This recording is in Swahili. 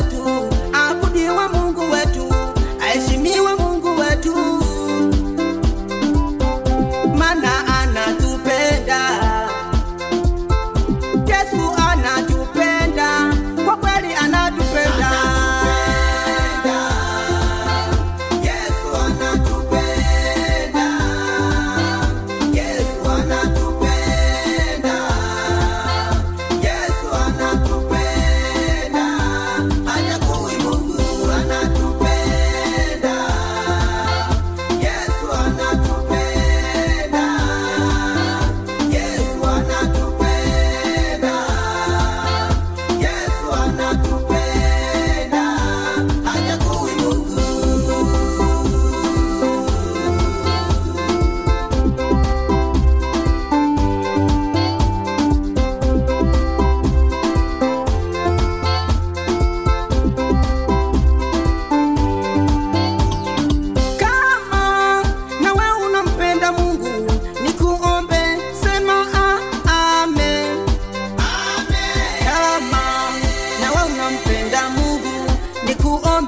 wetu, abudiwe Mungu wetu, aheshimiwe Mungu wetu, maana anatupenda. Yesu anatupenda, kwa kweli anatupenda. Yesu anatupenda, Yesu anatupenda, Yesu anatupenda, hajagui Mungu anatupenda. Yesu anatupenda, Yesu anatupenda, Yesu anatupenda, hajagui Mungu. Kama nawe unampenda Mungu, nikuombe sema amen. Amen. Kama nawe unampenda Mungu, nikuombe